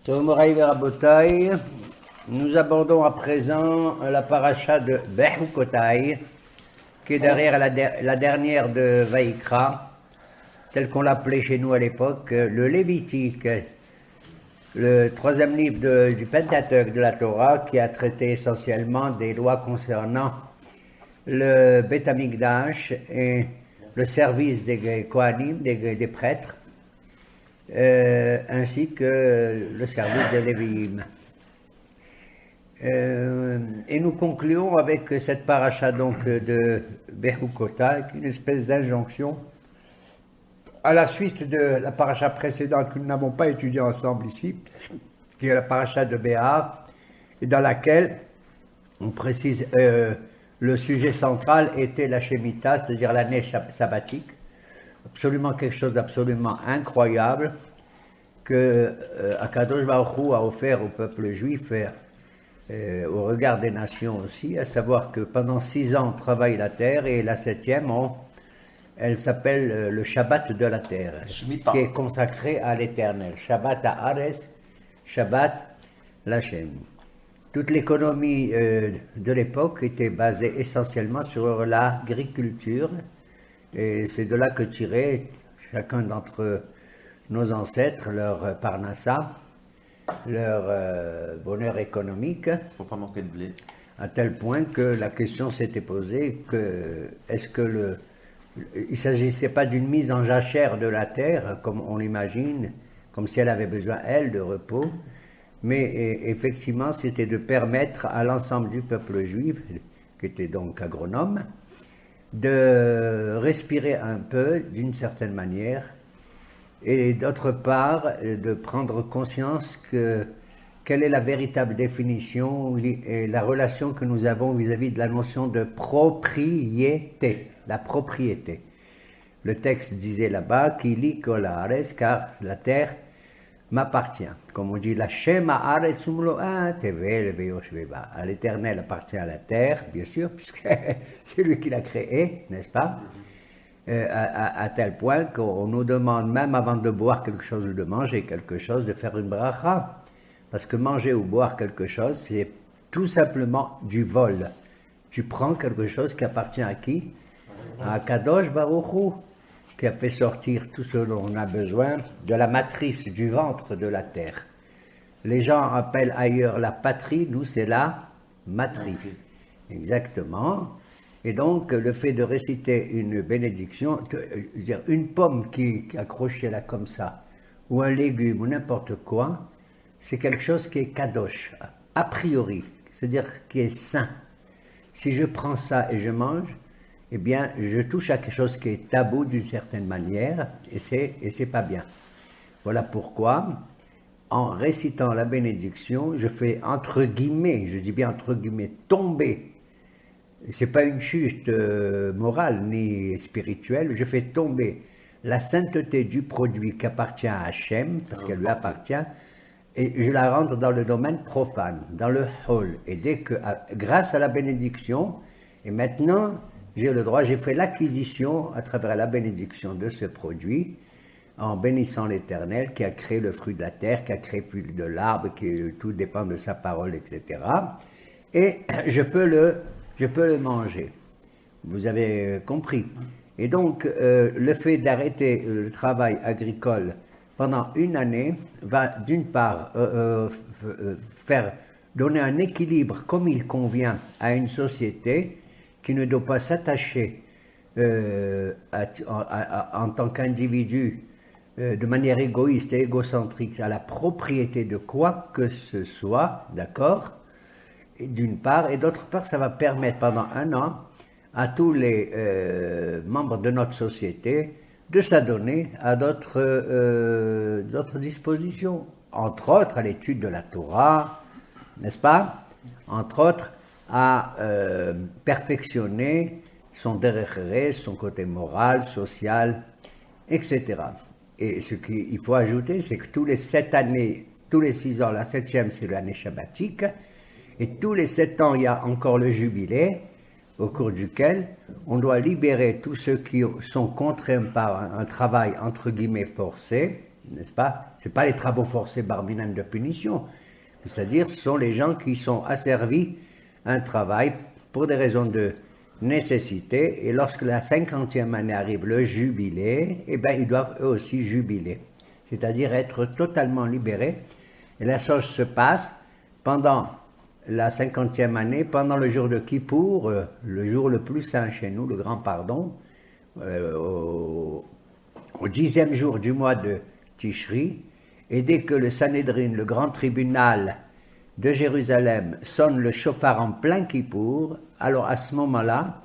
Tomoraï Verabotaï, nous abordons à présent la paracha de Bechukotaï, qui est derrière la dernière de Vaïkra, telle qu'on l'appelait chez nous à l'époque, le Lévitique, le troisième livre du Pentateuque de la Torah, qui a traité essentiellement des lois concernant le Beth Amikdash et le service des Kohanim, des prêtres, ainsi que le service des Lévi'im. Et nous concluons avec cette paracha donc de Bechukota, une espèce d'injonction à la suite de la paracha précédente que nous n'avons pas étudiée ensemble ici, qui est la paracha de Béar, et dans laquelle on précise le sujet central était la Shemitah, c'est-à-dire l'année sabbatique, absolument quelque chose d'absolument incroyable que Akadosh Baruch Hu a offert au peuple juif et au regard des nations aussi, à savoir que pendant 6 ans on travaille la terre et la 7e elle s'appelle le Shabbat de la terre, qui est consacré à l'éternel. Shabbat Haaretz, Shabbat l'Hashem. Toute l'économie de l'époque était basée essentiellement sur l'agriculture, et c'est de là que tirait chacun d'entre nos ancêtres leur parnassa, leur bonheur économique. Il ne faut pas manquer de blé. À tel point que la question s'était posée que est-ce que il ne s'agissait pas d'une mise en jachère de la terre, comme on l'imagine, comme si elle avait besoin, elle, de repos, mais effectivement, c'était de permettre à l'ensemble du peuple juif, qui était donc agronome, de respirer un peu, d'une certaine manière, et d'autre part, de prendre conscience quelle est la véritable définition et la relation que nous avons vis-à-vis de la notion de propriété, la propriété. Le texte disait là-bas qu'il lit Kolares, car la terre m'appartient. Comme on dit, la Shema Haaretz Umloa Tevel Veyoshveva. À l'Éternel appartient à la terre, bien sûr, puisque c'est lui qui l'a créée, n'est-ce pas? À tel point qu'on nous demande même avant de boire quelque chose ou de manger quelque chose, de faire une bracha. Parce que manger ou boire quelque chose, c'est tout simplement du vol. Tu prends quelque chose qui appartient à qui? À Kadosh Baruch Hu, qui a fait sortir tout ce dont on a besoin de la matrice, du ventre de la terre. Les gens appellent ailleurs la patrie, nous c'est la matrie. Exactement. Et donc le fait de réciter une bénédiction, dire une pomme qui est accrochée là comme ça, ou un légume, ou n'importe quoi, c'est quelque chose qui est kadosh, a priori, c'est-à-dire qui est sain. Si je prends ça et je mange, eh bien, je touche à quelque chose qui est tabou d'une certaine manière, et c'est pas bien. Voilà pourquoi, en récitant la bénédiction, je fais entre guillemets, je dis bien entre guillemets, tomber. C'est pas une chute morale ni spirituelle, je fais tomber la sainteté du produit qui appartient à Hachem, parce qu'elle lui appartient, et je la rentre dans le domaine profane, dans le hol. Et dès que, grâce à la bénédiction, et maintenant, j'ai le droit, j'ai fait l'acquisition à travers la bénédiction de ce produit, en bénissant l'Éternel qui a créé le fruit de la terre, qui a créé le fruit de l'arbre, qui tout dépend de sa parole, etc. Et je peux le manger. Vous avez compris. Et donc, le fait d'arrêter le travail agricole pendant une année va d'une part faire donner un équilibre comme il convient à une société qui ne doit pas s'attacher en tant qu'individu de manière égoïste et égocentrique à la propriété de quoi que ce soit, d'accord, d'une part, et d'autre part, ça va permettre pendant un an à tous les membres de notre société de s'adonner à d'autres dispositions, entre autres à l'étude de la Torah, n'est-ce pas? Entre autres à perfectionner son derech, son côté moral, social, etc. Et ce qu'il faut ajouter, c'est que tous les 7 années, tous les 6 ans, la 7e c'est l'année shabbatique, et tous les 7 ans il y a encore le jubilé, au cours duquel on doit libérer tous ceux qui sont contraints par un travail entre guillemets forcé, n'est-ce pas? Ce n'est pas les travaux forcés barminam de punition. C'est-à-dire, ce sont les gens qui sont asservis à un travail pour des raisons de nécessité. Et lorsque la 50e année arrive, le jubilé, eh bien, ils doivent eux aussi jubiler. C'est-à-dire être totalement libérés. Et la chose se passe pendant la 50e année, pendant le jour de Kippour, le jour le plus saint chez nous, le grand pardon, au 10e jour du mois de Tishri, et dès que le Sanhédrin, le grand tribunal de Jérusalem, sonne le chauffard en plein Kippour, alors à ce moment-là,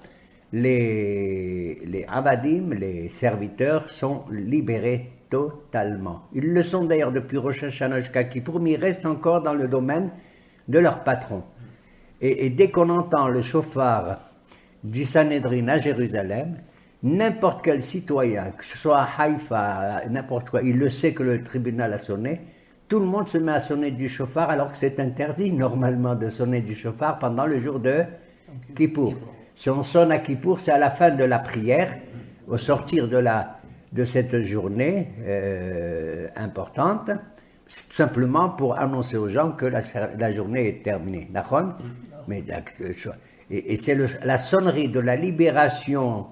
les avadim, les serviteurs, sont libérés totalement. Ils le sont d'ailleurs depuis Rosh Hashanah jusqu'à Kippour, mais ils restent encore dans le domaine de leur patron. Et dès qu'on entend le chauffard du Sanhédrin à Jérusalem, n'importe quel citoyen, que ce soit à Haïfa, n'importe quoi, il le sait que le tribunal a sonné, tout le monde se met à sonner du chauffard alors que c'est interdit normalement de sonner du chauffard pendant le jour de Kippour. Si on sonne à Kippour, c'est à la fin de la prière, au sortir de cette journée importante, tout simplement pour annoncer aux gens que la journée est terminée. D'accord? Mais, et c'est la sonnerie de la libération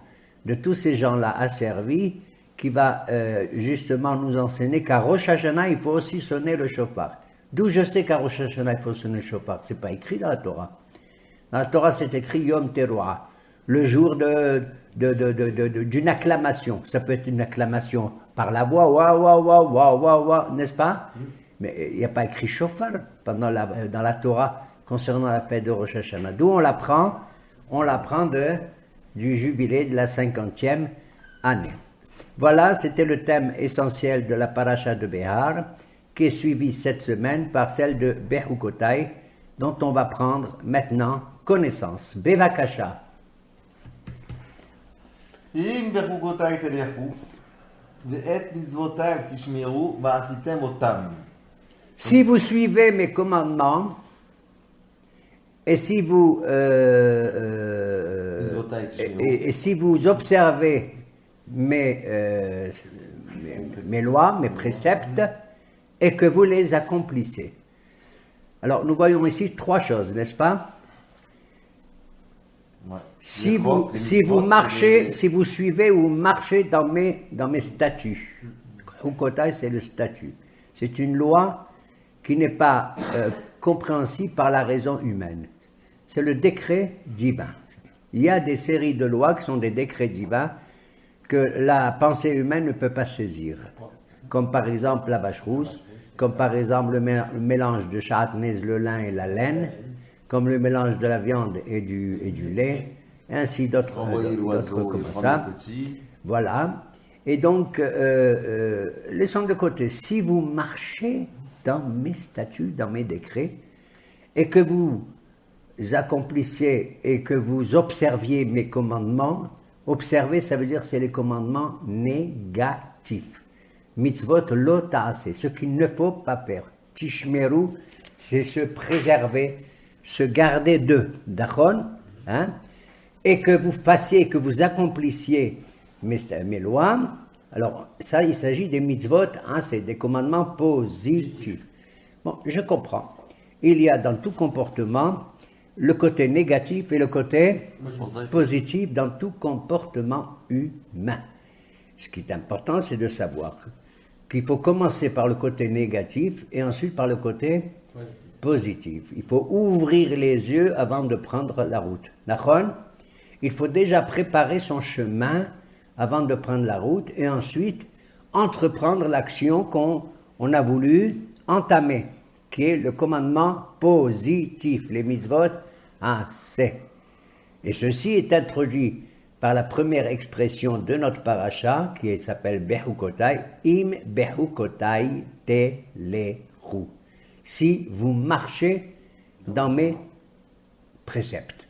de tous ces gens-là asservis qui va justement nous enseigner qu'à Rosh Hashanah, il faut aussi sonner le shofar. D'où je sais qu'à Rosh Hashanah, il faut sonner le shofar. Ce n'est pas écrit dans la Torah. Dans la Torah, c'est écrit Yom Teruah, le jour d'une acclamation. Ça peut être une acclamation par la voix, wa, wa, wa, wa, wa, wa, n'est-ce pas? Mais il n'y a pas écrit shofar dans la Torah concernant la fête de Rosh Hashanah. D'où on l'apprend? On l'apprend du jubilé de la 50e année. Voilà, c'était le thème essentiel de la paracha de Behar, qui est suivi cette semaine par celle de Bechukotai, dont on va prendre maintenant connaissance. Bevakasha. אם בחוקותיי תלכו, ואת מצוותיי תשמרו, ועשיתם אותם. Si vous suivez mes commandements, et si vous, et si vous observez mes lois, mes préceptes, et que vous les accomplissez. Alors, nous voyons ici trois choses, n'est-ce pas? Ouais. Si vous marchez, si vous suivez ou marchez dans mes statuts, Hukotai, c'est le statut. C'est une loi qui n'est pas compréhensible par la raison humaine. C'est le décret divin. Il y a des séries de lois qui sont des décrets divins que la pensée humaine ne peut pas saisir. Comme par exemple la vache rousse, comme par exemple le mélange de chatnez, le lin et la laine, comme le mélange de la viande et du lait, et ainsi d'autres comme ça. Voilà. Et donc, laissons de côté, si vous marchez dans mes statuts, dans mes décrets, et que vous accomplissiez et que vous observiez mes commandements, observer, ça veut dire c'est les commandements négatifs. Mitzvot lo ta'aseh, ce qu'il ne faut pas faire. Tishmeru, c'est se préserver, se garder d'eux, d'achon, hein, et que vous fassiez, que vous accomplissiez mes lois. Alors, ça, il s'agit des mitzvot, hein, c'est des commandements positifs. Bon, je comprends. Il y a dans tout comportement le côté négatif et le côté positif dans tout comportement humain. Ce qui est important, c'est de savoir qu'il faut commencer par le côté négatif et ensuite par le côté positif. Il faut ouvrir les yeux avant de prendre la route. D'accord? Il faut déjà préparer son chemin avant de prendre la route et ensuite entreprendre l'action qu'on a voulu entamer, qui est le commandement positif, les mitzvot assez. Et ceci est introduit par la première expression de notre paracha, qui s'appelle Bechukotai, im Bechukotai telechu. Si vous marchez dans mes préceptes.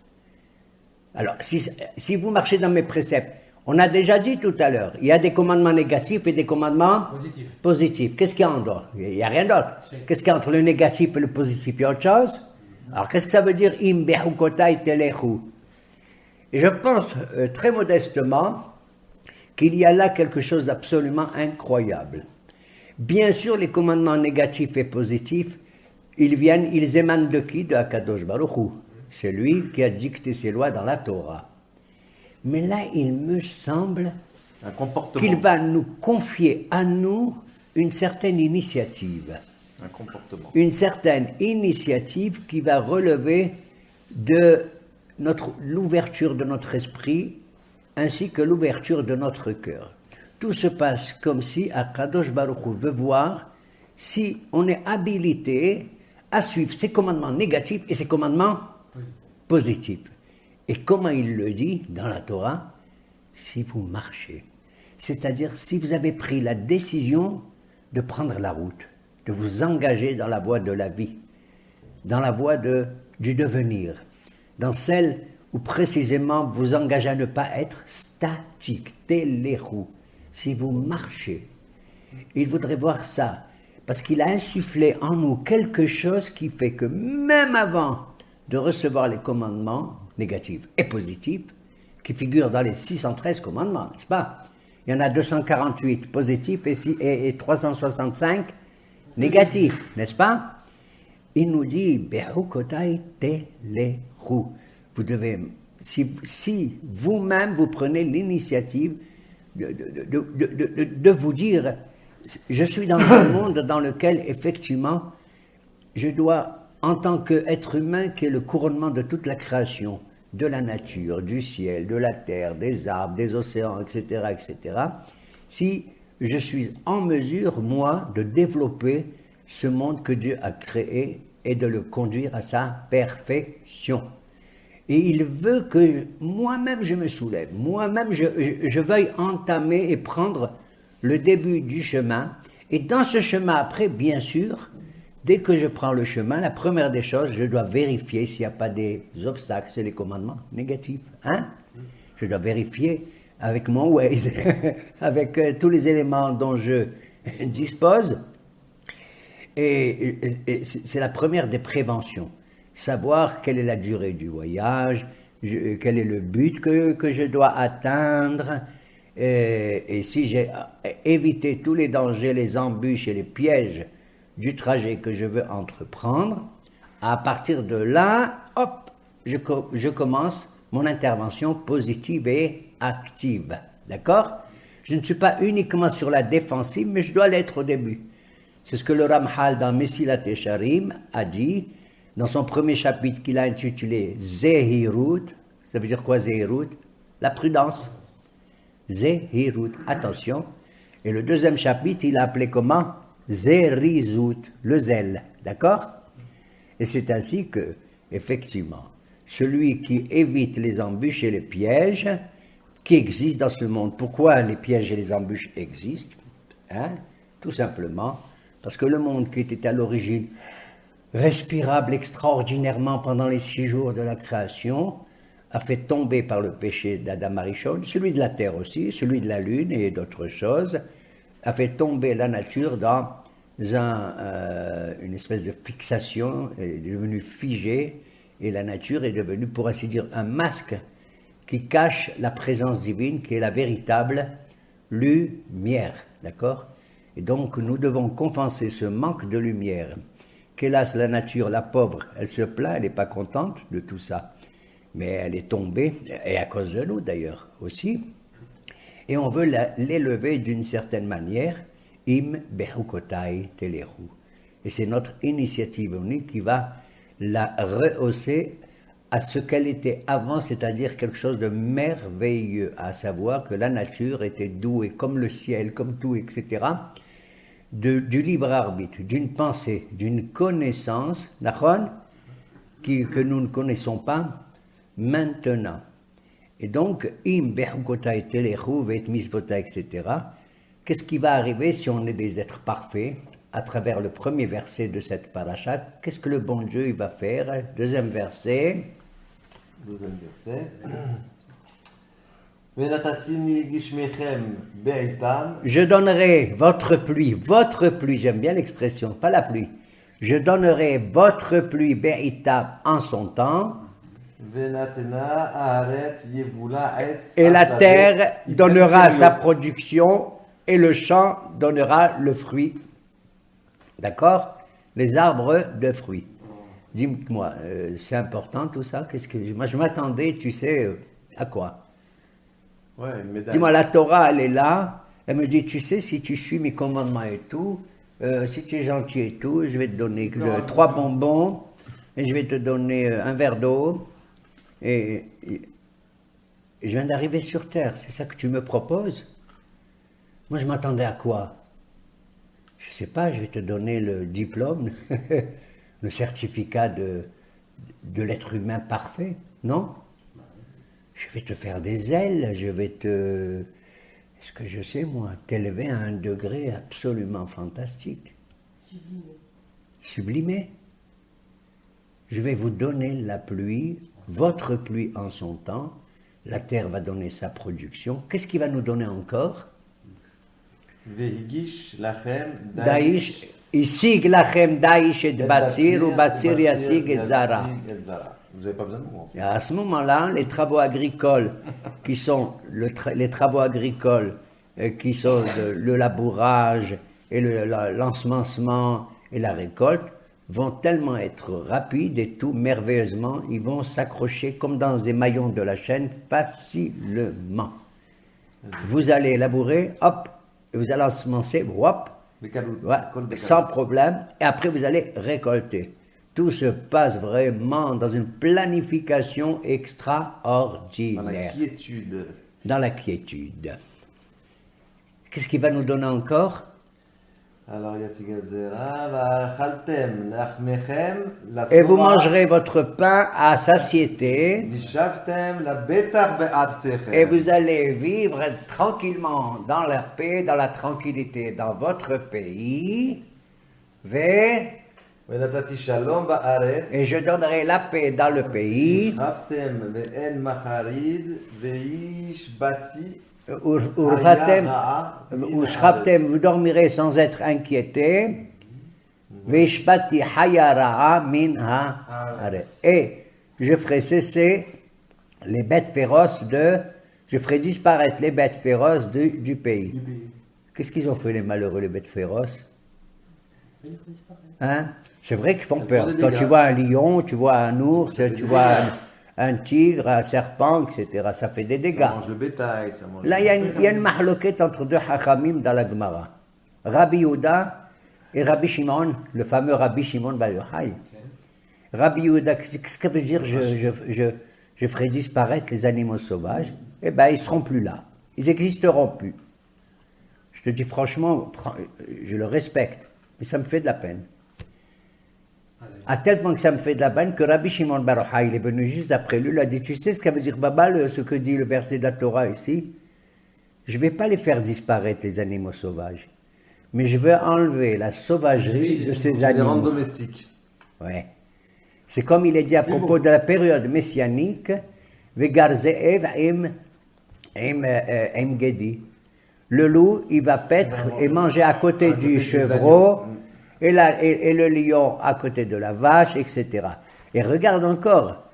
Alors, si vous marchez dans mes préceptes, on a déjà dit tout à l'heure, il y a des commandements négatifs et des commandements positifs. Qu'est-ce qu'il y a en dehors? Il n'y a rien d'autre. Qu'est-ce qu'il y a entre le négatif et le positif? Il y a autre chose? Alors, qu'est-ce que ça veut dire im bechukotai telechu? Et je pense très modestement qu'il y a là quelque chose d'absolument incroyable. Bien sûr, les commandements négatifs et positifs, ils émanent de qui? De Akadosh Baruch Hu. C'est lui qui a dicté ses lois dans la Torah. Mais là, il me semble Un comportement. qu'il va nous confier à nous une certaine initiative. Un comportement. Une certaine initiative qui va relever de l'ouverture de notre esprit ainsi que l'ouverture de notre cœur. Tout se passe comme si Akadosh Baruch Hu veut voir si on est habilité à suivre ses commandements négatifs et ses commandements positifs. Et comment il le dit dans la Torah? Si vous marchez. C'est-à-dire si vous avez pris la décision de prendre la route, de vous engager dans la voie de la vie, dans la voie du devenir, dans celle où précisément vous engagez à ne pas être statique, téléroux. Si vous marchez, il voudrait voir ça, parce qu'il a insufflé en nous quelque chose qui fait que même avant de recevoir les commandements négatifs et positifs, qui figurent dans les 613 commandements, n'est-ce pas? Il y en a 248 positifs et 365 négatifs, n'est-ce pas? Il nous dit, Be'ukotai teleru. Vous devez, si vous-même vous prenez l'initiative de vous dire, je suis dans un monde dans lequel effectivement, je dois, en tant qu'être humain qui est le couronnement de toute la création, de la nature, du ciel, de la terre, des arbres, des océans, etc., si je suis en mesure, moi, de développer ce monde que Dieu a créé et de le conduire à sa perfection. Et il veut que moi-même je me soulève, moi-même je veuille entamer et prendre le début du chemin. Et dans ce chemin après, bien sûr, dès que je prends le chemin, la première des choses, je dois vérifier s'il n'y a pas des obstacles, c'est les commandements négatifs. Hein? Je dois vérifier avec mon Waze, avec tous les éléments dont je dispose. Et c'est la première des préventions. Savoir quelle est la durée du voyage, quel est le but que je dois atteindre, et si j'ai évité tous les dangers, les embûches et les pièges du trajet que je veux entreprendre, à partir de là, hop, je commence mon intervention positive et active. D'accord? Je ne suis pas uniquement sur la défensive, mais je dois l'être au début. C'est ce que le Ramchal dans Mesilat Yesharim a dit dans son premier chapitre qu'il a intitulé Zehirut. Ça veut dire quoi Zehirut? La prudence. Zehirut, attention. Et le deuxième chapitre, il a appelé comment? Zerizut, le zèle. D'accord? Et c'est ainsi que, effectivement, celui qui évite les embûches et les pièges qui existent dans ce monde. Pourquoi les pièges et les embûches existent? Tout simplement parce que le monde qui était à l'origine respirable extraordinairement pendant les 6 jours de la création a fait tomber par le péché d'Adam Arishon, celui de la terre aussi, celui de la lune et d'autres choses, a fait tomber la nature dans une espèce de fixation, elle est devenue figée, et la nature est devenue, pour ainsi dire, un masque qui cache la présence divine, qui est la véritable lumière, d'accord? Et donc nous devons compenser ce manque de lumière, qu'hélas la nature, la pauvre, elle se plaint, elle n'est pas contente de tout ça, mais elle est tombée, et à cause de nous d'ailleurs aussi, et on veut l'élever d'une certaine manière, im behukotai teleru. Et c'est notre initiative unique qui va la rehausser à ce qu'elle était avant, c'est-à-dire quelque chose de merveilleux, à savoir que la nature était douée, comme le ciel, comme tout, etc., du libre arbitre, d'une pensée, d'une connaissance, que nous ne connaissons pas maintenant. Et donc, im behukotai teleru vet misvotai, etc., qu'est-ce qui va arriver si on est des êtres parfaits? À travers le premier verset de cette paracha, qu'est-ce que le bon Dieu il va faire? Deuxième verset. Deuxième verset. Venatatini gishmechem be'itam. Je donnerai votre pluie, j'aime bien l'expression, pas la pluie. Je donnerai votre pluie be'itam en son temps. Venatena haaretz yevula etz. Et la asare, terre item donnera kelio. sa production et le champ donnera le fruit D'accord? Les arbres de fruits. Dis-moi, c'est important tout ça? Moi, je m'attendais, tu sais, à quoi? Ouais, une médaille. Dis-moi, la Torah, elle est là. Elle me dit, tu sais, si tu suis mes commandements et tout, si tu es gentil et tout, je vais te donner 3 bonbons et je vais te donner un verre d'eau. Et je viens d'arriver sur Terre, c'est ça que tu me proposes? Moi, je m'attendais à quoi? Je sais pas, je vais te donner le diplôme, le certificat de l'être humain parfait, non? Je vais te faire des ailes, je vais te... Est-ce que je sais, moi, t'élever à un degré absolument fantastique. Sublimé. Je vais vous donner la pluie, votre pluie en son temps, la terre va donner sa production. Qu'est-ce qu'il va nous donner encore? Vehigish lachem Daïsh, Isig lachem Daïsh et Batsir, ou Batsir Yasig et Zara. Vous n'avez pas besoin de moi. En fait. Et à ce moment-là, les travaux agricoles, qui sont les travaux agricoles, qui sont le labourage et l'ensemencement et la récolte, vont tellement être rapides et tout merveilleusement, ils vont s'accrocher comme dans des maillons de la chaîne facilement. Vous allez labourer, hop, et vous allez ensemencer, hop, ouais, sans problème, et après vous allez récolter. Tout se passe vraiment dans une planification extraordinaire. Dans la quiétude. Dans la quiétude. Qu'est-ce qu'il va nous donner encore? Alors, la et vous mangerez votre pain à satiété. Et vous allez vivre tranquillement dans la paix, dans la tranquillité dans votre pays. Et je donnerai la paix dans le pays. Vous dormirez sans être inquiété. Et je ferai cesser les bêtes féroces je ferai disparaître les bêtes féroces du pays. Qu'est-ce qu'ils ont fait les malheureux, les bêtes féroces? Hein? C'est vrai qu'ils font peur. Quand tu vois un lion, tu vois un ours, tu vois un tigre, un serpent, etc. Ça fait des dégâts. Ça mange le bétail, ça mange... Là, il y a une mahloquette entre deux hachamim dans la Gemara. Rabbi Yehuda et Rabbi Shimon, le fameux Rabbi Shimon Bar Yochai. Rabbi Yehuda, qu'est-ce que ça veut dire je ferai disparaître les animaux sauvages? Eh bien, ils ne seront plus là. Ils n'existeront plus. Je te dis franchement, je le respecte, mais ça me fait de la peine. À tel point que ça me fait de la peine que Rabbi Shimon Bar Yochai, il est venu juste après lui, il a dit, tu sais ce que veut dire Baba, ce que dit le verset de la Torah ici? Je ne vais pas les faire disparaître, les animaux sauvages, mais je veux enlever la sauvagerie de ces animaux. Les rendre domestiques. Ouais. C'est comme il est dit à propos de la période messianique, Vegar Ze'ev im Gedi. Le loup, il va paître et manger à côté du chevreau, et le lion à côté de la vache, etc. Et regarde encore,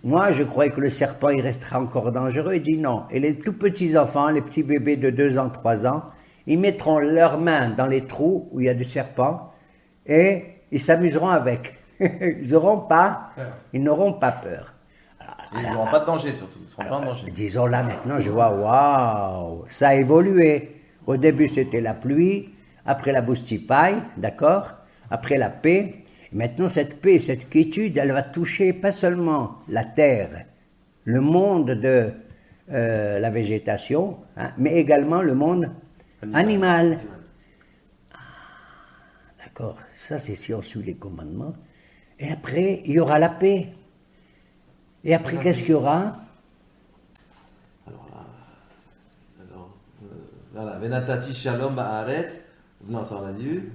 moi je croyais que le serpent il resterait encore dangereux, il dit non. Et les tout petits enfants, les petits bébés de 2 ans, 3 ans, ils mettront leurs mains dans les trous où il y a des serpents et ils s'amuseront avec. Ils n'auront pas peur. Ils n'auront pas de danger surtout, ils ne seront pas en danger. Disons là maintenant, je vois, waouh, ça a évolué. Au début c'était la pluie, après la boustipaille, d'accord? Après la paix. Maintenant cette paix, cette quiétude, elle va toucher pas seulement la terre, le monde de la végétation, hein, mais également le monde animal. Ah, d'accord, ça c'est si on suit les commandements. Et après, il y aura la paix. Et après, qu'est-ce qu'il y aura? Voilà, Venatati Shalom Ba'aretz, non, ça on l'a lu.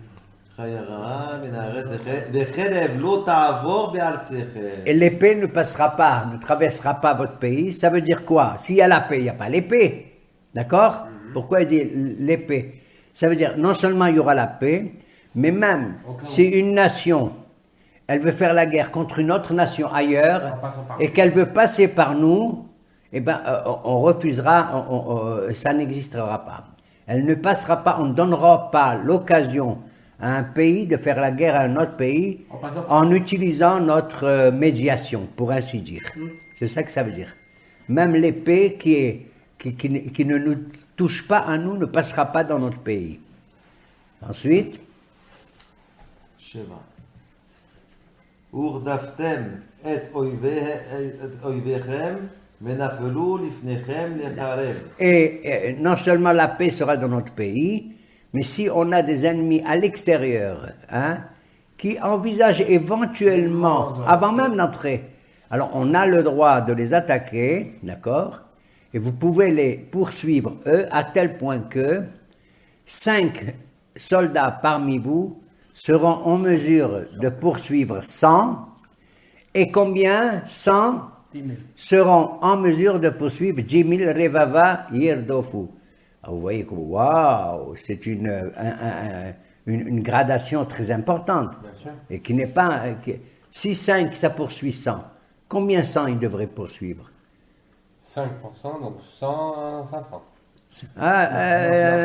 Et l'épée ne passera pas, ne traversera pas votre pays. Ça veut dire quoi? S'il y a la paix, il n'y a pas l'épée. D'accord? Pourquoi il dit l'épée? Ça veut dire non seulement il y aura la paix, mais même si une nation, elle veut faire la guerre contre une autre nation ailleurs, et qu'elle veut passer par nous, eh ben, on refusera, ça n'existera pas. Elle ne passera pas, on ne donnera pas l'occasion à un pays de faire la guerre à un autre pays En passant par- en utilisant notre médiation, pour ainsi dire. C'est ça que ça veut dire. Même l'épée qui ne nous touche pas à nous ne passera pas dans notre pays. Ensuite, שבע. ורדפתם את אויביכם ונפלו לפניכם לחרב. et non seulement la paix sera dans notre pays, mais si on a des ennemis à l'extérieur, hein, qui envisagent éventuellement, avant même d'entrer, alors on a le droit de les attaquer, d'accord, et vous pouvez les poursuivre, eux, à tel point que 5 soldats parmi vous seront en mesure de poursuivre 100, et combien 100 10 000. seront en mesure de poursuivre 10 000 Revava Yirdofu. Ah, vous voyez que waouh, c'est une gradation très importante. Bien sûr. Et qui n'est pas. Si 5 ça poursuit 100, combien 100 ils devraient poursuivre 5%, donc 100, 500.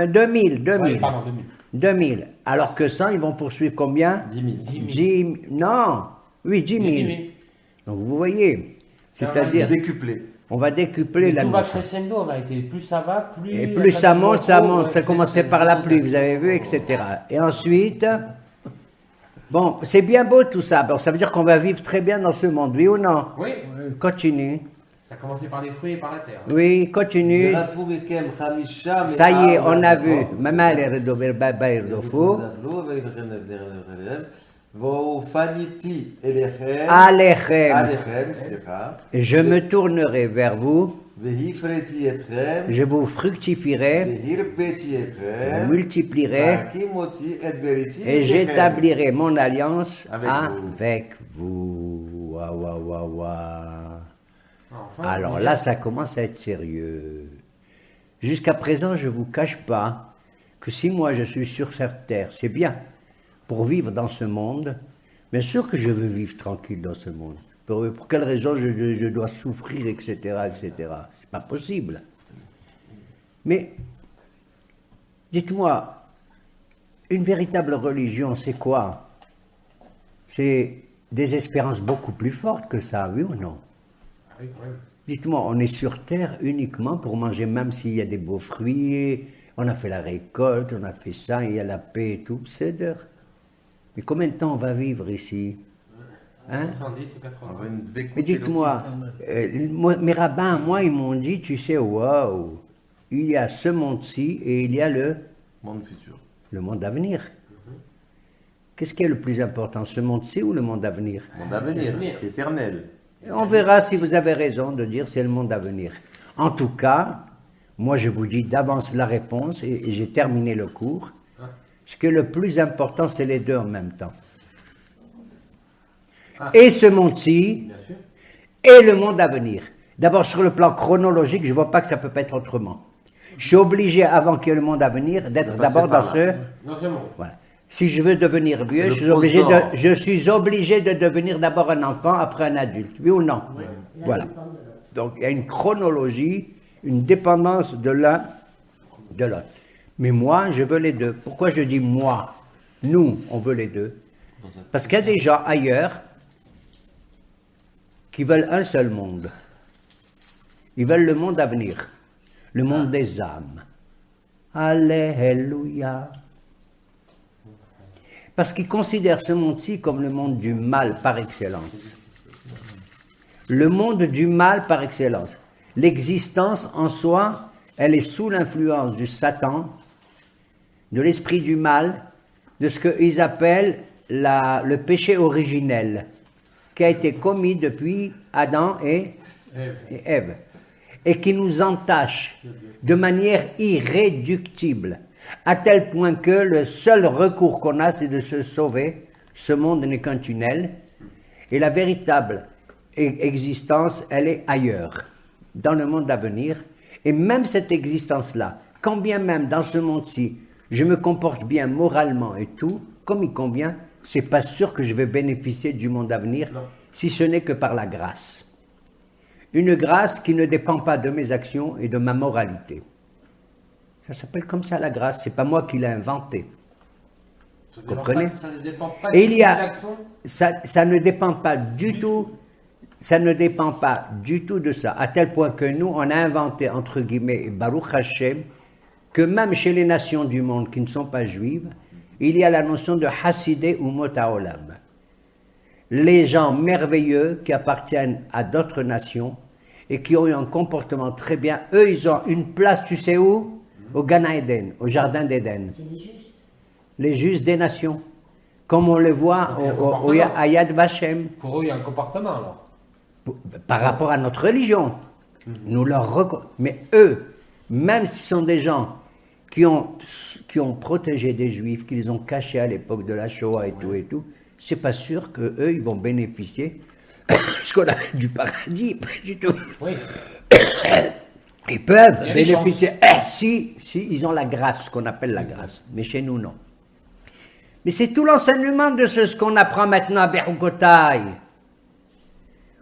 2000, Oui, 2000. pardon, 2000. 2000. Alors que 100, ils vont poursuivre combien 10 000. 10 000. Non, oui, 10 000. 10 000. Donc vous voyez, c'est-à-dire, Décuplé. on va décupler Mais la tout va notion. crescendo en réalité. Plus ça va, plus. Et plus ça monte, ça monte. Ça ouais, commençait par la pluie, vous avez vu, etc. Et ensuite, bon, c'est bien beau tout ça. Bon, ça veut dire qu'on va vivre très bien dans ce monde, oui ou non Oui, Continue. ça a commencé par les fruits et par la terre. Oui, continue. ורדפו מכם חמישה Ça y est, on a vu. מהארץ. Maman, elle est redobée, baba, elle est redobée. ונפלו ויבחם לבניכם ופניתי אליכם Alechem. עליכם, סליחה, Je me tournerai vers vous, והפרתי אתכם je vous fructifierai, והרביתי je אתכם multiplierai והקים אותי את בריתי et איתכם. j'établirai mon alliance Avec avec vous. Waouh, waouh, waouh, waouh. Enfin, Alors là, ça commence à être sérieux. Jusqu'à présent, je ne vous cache pas que si moi je suis sur cette terre, c'est bien pour vivre dans ce monde. Bien sûr que je veux vivre tranquille dans ce monde. Pour quelle raison je dois souffrir, etc., etc. C'est pas possible. Mais, dites-moi, une véritable religion, c'est quoi? C'est des espérances beaucoup plus fortes que ça, oui ou non? Ah oui, quand même. Dites-moi, on est sur Terre uniquement pour manger, même s'il y a des beaux fruits, on a fait la récolte, on a fait ça, il y a la paix et tout, c'est d'heure. Mais combien de temps on va vivre ici? Hein? 70 ou 80. אבל דבקות Mais dites-moi, mes rabbins, moi, ils m'ont dit, tu sais, waouh, il y a ce monde-ci et il y a אלוקית. monde futur. le monde à venir. Qu'est-ce qui est le plus important, ce monde-ci ou le monde à venir? monde à venir, L'avenir. éternel. On verra si vous avez raison de dire c'est le monde à venir. En tout cas, moi je vous dis d'avance la réponse et j'ai terminé le cours. Ce qui est le plus important, c'est les deux en même temps. Et ce monde-ci Bien sûr. et le monde à venir. D'abord sur le plan chronologique, je ne vois pas que ça ne peut pas être autrement. Je suis obligé, avant qu'il y ait le monde à venir, d'être De d'abord dans passer par ce... Non seulement. Voilà. Si je veux devenir vieux, C'est je le suis, obligé post-doc. je suis obligé de devenir d'abord un enfant, après un adulte. Oui ou non? Voilà. Donc il y a une chronologie, une dépendance de l'un de l'autre. Mais moi, je veux les deux. Pourquoi je dis moi? Nous, on veut les deux. Parce qu'il y a des gens ailleurs qui veulent un seul monde. Ils veulent le monde à venir, le monde des âmes. Alléluia. Parce qu'ils considèrent ce monde-ci comme le monde du mal par excellence. Le monde du mal par excellence. L'existence en soi, elle est sous l'influence du Satan, de l'esprit du mal, de ce qu'ils appellent le péché originel, qui a été commis depuis Adam et Ève, et qui nous entache de manière irréductible, à tel point que le seul recours qu'on a, c'est de se sauver. Ce monde n'est qu'un tunnel, et la véritable existence, elle est ailleurs, dans le monde à venir. Et même cette existence-là, quand bien même dans ce monde-ci, je me comporte bien moralement et tout, comme il convient, c'est pas sûr que je vais bénéficier du monde à venir, si ce n'est que par la grâce. Une grâce qui ne dépend pas de mes actions et de ma moralité. Ça s'appelle comme ça la grâce, c'est pas moi qui l'ai inventé. Comprenez? Ça ne dépend pas Et il y a- des actions. Ça ne dépend pas du tout, ça ne dépend pas du tout de ça, à tel point que nous, on a inventé, entre guillemets, Baruch Hashem, que même chez les nations du monde qui ne sont pas juives, il y a la notion de Hasidé ou Motaolam. Les gens merveilleux qui appartiennent à d'autres nations et qui ont eu un comportement très bien, eux, ils ont une place, tu sais où? Au Gan Eden, au Jardin d'Éden. C'est les justes. Les justes des nations, comme on le voit Il y a un au comportement. à Yad Vashem. Pour eux, il y a un comportement alors. Par rapport à notre religion. Nous mais eux, même si ce sont des gens qui ont protégé des juifs, qui les ont cachés à l'époque de la Shoah et tout, c'est pas sûr qu'eux, ils vont bénéficier ce qu'on appelle du paradis, pas du tout. Oui. Ils peuvent Il y a des bénéficier, si ils ont la grâce, ce qu'on appelle la grâce, mais chez nous, non. Mais c'est tout l'enseignement de ce qu'on apprend maintenant à Berukotai.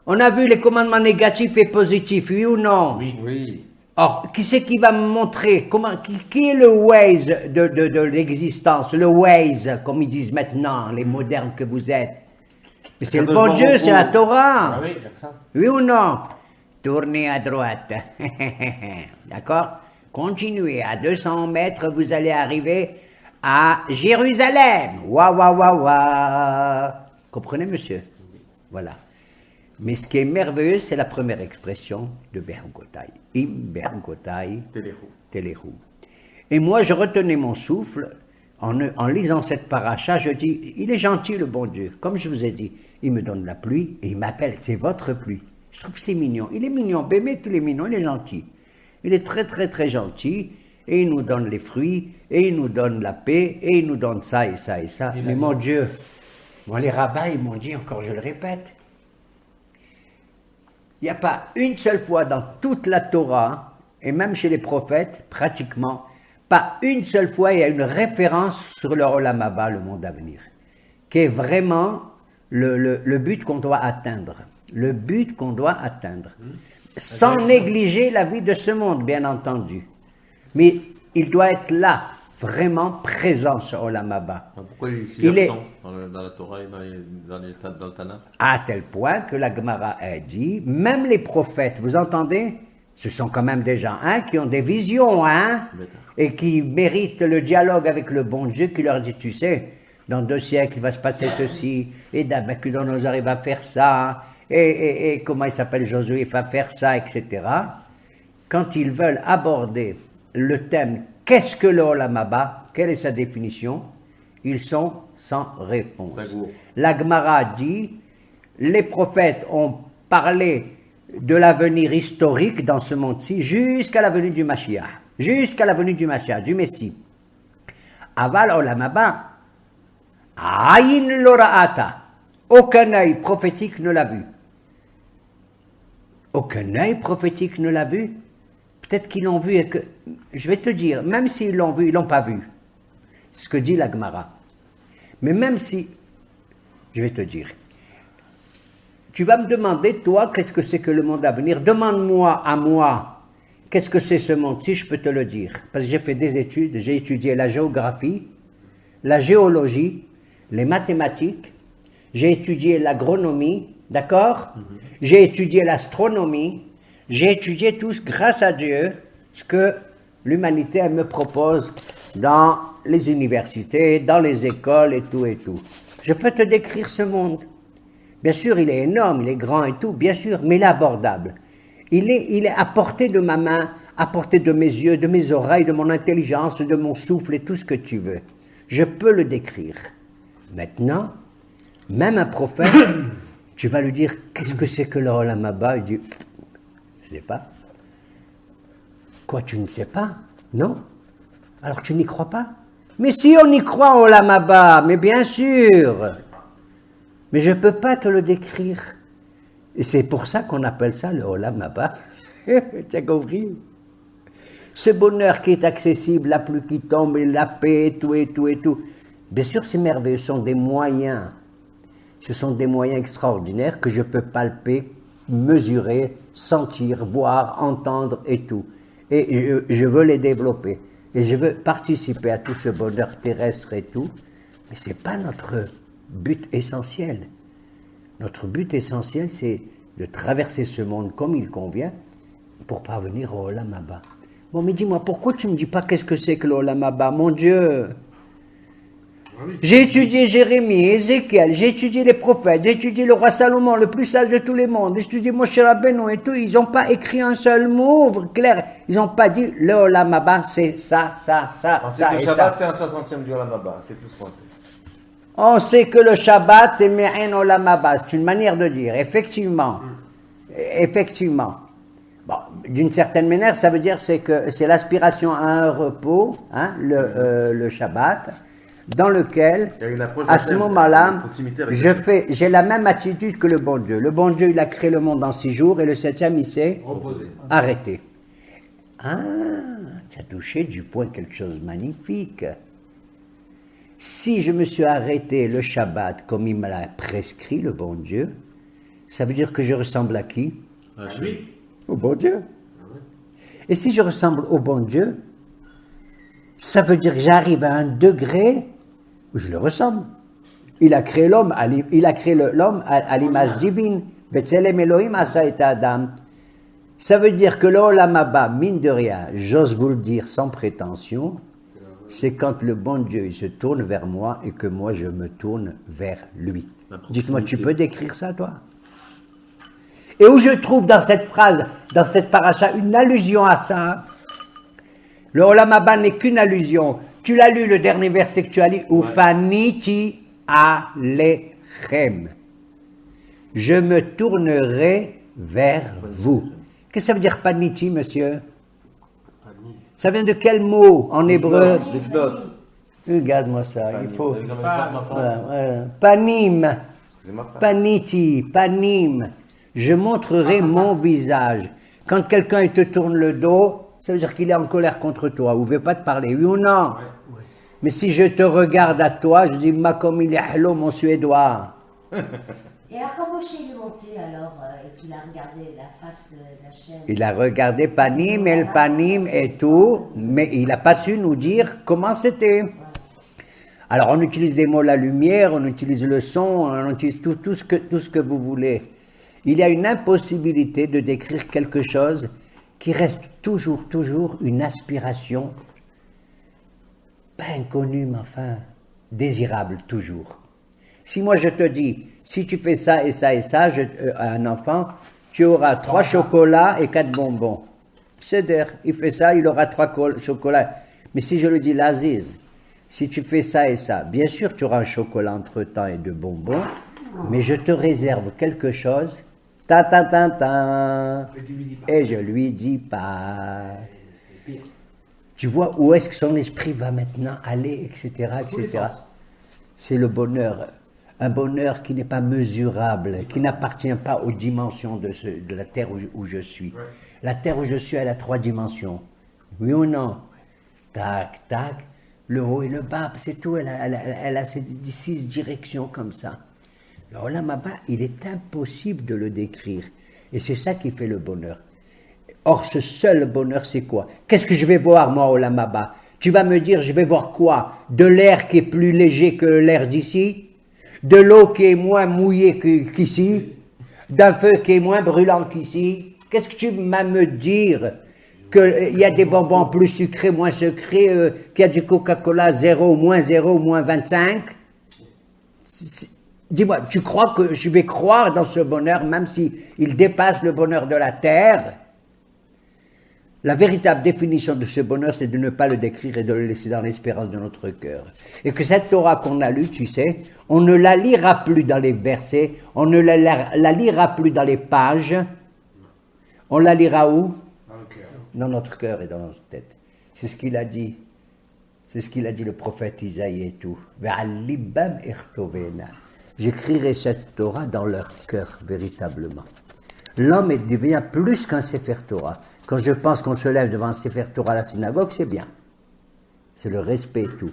On a vu les commandements négatifs et positifs, oui ou non? Oui. Oui. Or, qui c'est qui va me montrer qui est le Waze de l'existence, le Waze, comme ils disent maintenant, les modernes que vous êtes? Mais c'est le Kadosh bon Dieu, Baruch c'est la Hu. Torah. Ah oui, il y a que ça. Oui ou non? Tournez à droite. D'accord? Continuez. À 200 mètres, vous allez arriver à Jérusalem. Wa wa wa wa. Comprenez, monsieur? Voilà. Mais ce qui est merveilleux, c'est la première expression de Berukotai. Im Berukotai Téléro. Téléhou. Et moi, je retenais mon souffle en lisant cette paracha. Je dis, il est gentil, le bon Dieu. Comme je vous ai dit, il me donne la pluie et il m'appelle, c'est votre pluie. Je trouve que c'est mignon. Il est mignon, bébé, tout est mignon, il est gentil. Il est très, très, très gentil. Et il nous donne les fruits, et il nous donne la paix, et il nous donne ça et ça et ça. Et la Mais mon vie. Dieu, moi, les rabbins, ils m'ont dit, encore je le répète, il n'y a pas une seule fois dans toute la Torah, et même chez les prophètes, pratiquement, pas une seule fois il y a une référence sur le Olam Haba, le monde à venir, qui est vraiment le but qu'on doit atteindre. Le but qu'on doit atteindre. Sans négliger la vie de ce monde, bien entendu. Mais il doit être là, vraiment présent, ce Olam Haba. Pourquoi il est si Il est- absent dans la Torah et dans le Tanakh? À tel point que la Gemara a dit, même les prophètes, vous entendez? Ce sont quand même des gens qui ont des visions, et qui méritent le dialogue avec le bon Dieu qui leur dit, tu sais, dans 2 siècles, il va se passer ceci, et Nabucodonosor, il va faire ça, et comment il s'appelle, Josué, il va faire ça, etc. Quand ils veulent aborder le thème, qu'est-ce que le Olam Haba, quelle est sa définition, ils sont sans réponse. Sagour. La Gemara dit, les prophètes ont parlé de l'avenir historique dans ce monde-ci jusqu'à la venue du Mashiach, jusqu'à la venue du Mashiach, du Messie. Aval Olam Haba, Ayin lo ra'ata, aucun œil prophétique ne l'a vu. Aucun œil prophétique ne l'a vu. Peut-être qu'ils l'ont vu et que, je vais te dire, même s'ils l'ont vu, ils l'ont pas vu. C'est ce que dit la Gemara. Mais même si, je vais te dire, tu vas me demander, toi, qu'est-ce que c'est que le monde à venir? Demande-moi à moi, qu'est-ce que c'est ce monde-ci, je peux te le dire. Parce que j'ai fait des études, j'ai étudié la géographie, la géologie, les mathématiques, j'ai étudié l'agronomie, d'accord? J'ai étudié l'astronomie, j'ai étudié tout, grâce à Dieu, ce que l'humanité elle me propose dans les universités, dans les écoles et tout et tout. Je peux te décrire ce monde. Bien sûr, il est énorme, il est grand et tout, bien sûr, mais il est abordable. Il est à portée de ma main, à portée de mes yeux, de mes oreilles, de mon intelligence, de mon souffle et tout ce que tu veux. Je peux le décrire. Maintenant, même un prophète, tu vas lui dire, qu'est-ce que c'est que le Olam Haba? Il dit, je ne sais pas. Quoi, tu ne sais pas? Non? Alors tu n'y crois pas? Mais si on y croit au Olam Haba, mais bien sûr. Mais je ne peux pas te le décrire. Et c'est pour ça qu'on appelle ça le Olam Haba. Tu as compris? Ce bonheur qui est accessible, la pluie qui tombe, et la paix, et tout, et tout, et tout. Bien sûr, ces merveilles sont des moyens. Ce sont des moyens extraordinaires que je peux palper, mesurer, sentir, voir, entendre et tout. Et je veux les développer. Et je veux participer à tout ce bonheur terrestre et tout. Mais ce n'est pas notre but essentiel. Notre but essentiel, c'est de traverser ce monde comme il convient pour parvenir au Olam Haba. Bon, mais dis-moi, pourquoi tu ne me dis pas qu'est-ce que c'est que le Olam Haba? Mon Dieu! J'ai étudié Jérémie, Ézéchiel, j'ai étudié les prophètes, j'ai étudié le roi Salomon, le plus sage de tous les mondes, j'ai étudié Moshe Rabbeinu et tout. Ils n'ont pas écrit un seul mot clair. Ils n'ont pas dit le Olam Haba, c'est ça, ça, ça, On sait ça que le et Shabbat, ça. c'est un 60e du Olam Haba, c'est tout ce qu'on sait. On sait que le Shabbat, c'est Me'en Olam Haba. C'est une manière de dire, effectivement. Effectivement. Bon, d'une certaine manière, ça veut dire que c'est l'aspiration à un repos, hein, le Shabbat, dans lequel, Il y a une approche à ce de moment-là, proximité avec le j'ai la même attitude que le bon Dieu. Le bon Dieu, il a créé le monde en 6 jours et le 7e, il s'est Reposer. arrêté. Ah, tu as touché du point quelque chose de magnifique. Si je me suis arrêté le Shabbat comme il me l'a prescrit, le bon Dieu, ça veut dire que je ressemble à qui? Lui. Au bon Dieu. Et si je ressemble au bon Dieu, ça veut dire que j'arrive à un degré où je le ressemble. Il a créé l'homme, à l'image divine. Betzelem Elohim asa et Adam. Ça veut dire que l'Olam Haba, mine de rien, j'ose vous le dire sans prétention, c'est quand le bon Dieu il se tourne vers moi et que moi je me tourne vers lui. Dites-moi, tu peux décrire ça, toi? Et où je trouve dans cette phrase, dans cette paracha, une allusion à ça. Le Olam Haba n'est qu'une allusion. Tu l'as lu, le dernier verset que tu as lu, Ufaniti alechem. Je me tournerai vers vous. Qu'est-ce que ça veut dire paniti, monsieur? Ça vient de quel mot en hébreu? Lifdot. Regarde-moi ça, il faut. Femme. Voilà. Panim, Excusez-moi, frère. paniti, panim. Je montrerai mon visage. Quand quelqu'un il te tourne le dos, ça veut dire qu'il est en colère contre toi, ou ne veut pas te parler, oui ou non? Mais si je te regarde à toi, je dis, ma comme il est hello, mon suédois. Et alors quand Moshe est monté alors, et qu'il a regardé la face d'Hachem, Il a regardé panim, el panim et tout, mais il n'a pas su nous dire comment c'était. Alors on utilise des mots, la lumière, on utilise le son, on utilise tout ce que vous voulez. Il y a une impossibilité de décrire quelque chose qui reste toujours une aspiration, pas inconnue, mais enfin, désirable toujours. Si moi je te dis, si tu fais ça et ça et ça, à un enfant, tu auras 3 chocolats et 4 bonbons. C'est d'air, il fait ça, il aura 3 chocolats. Mais si je le dis, l'Aziz, si tu fais ça et ça, bien sûr tu auras un chocolat entre-temps et 2 bonbons, mais je te réserve quelque chose, et je lui dis pas. Tu vois où est-ce que son esprit va maintenant aller, etc., etc. C'est le bonheur. Un bonheur qui n'est pas mesurable, qui n'appartient pas aux dimensions de la terre où je suis. La terre où je suis, elle a 3 dimensions. Oui ou non? Tac, tac, le haut et le bas, c'est tout. Elle a ces 6 directions comme ça. Le Olam Haba, il est impossible de le décrire. Et c'est ça qui fait le bonheur. Or, ce seul bonheur, c'est quoi? Qu'est-ce que je vais voir, moi, au Olam Haba? Tu vas me dire, je vais voir quoi? De l'air qui est plus léger que l'air d'ici? De l'eau qui est moins mouillée qu'ici? D'un feu qui est moins brûlant qu'ici? Qu'est-ce que tu vas me dire? Qu'il y a des bonbons plus sucrés, moins sucrés, qu'il y a du Coca-Cola 0, moins 25? Dis-moi, tu crois que je vais croire dans ce bonheur, même s'il dépasse le bonheur de la terre? La véritable définition de ce bonheur, c'est de ne pas le décrire et de le laisser dans l'espérance de notre cœur. Et que cette Torah qu'on a lue, tu sais, on ne la lira plus dans les versets, on ne la lira plus dans les pages, on la lira où? Dans le cœur. Dans notre cœur et dans notre tête. C'est ce qu'il a dit. C'est ce qu'il a dit le prophète Isaïe et tout. Ve'al-libam irtovena. J'écrirai cette Torah dans leur cœur, véritablement. L'homme devient plus qu'un Sefer Torah. Quand je pense qu'on se lève devant un Sefer Torah à la synagogue, c'est bien. C'est le respect et tout.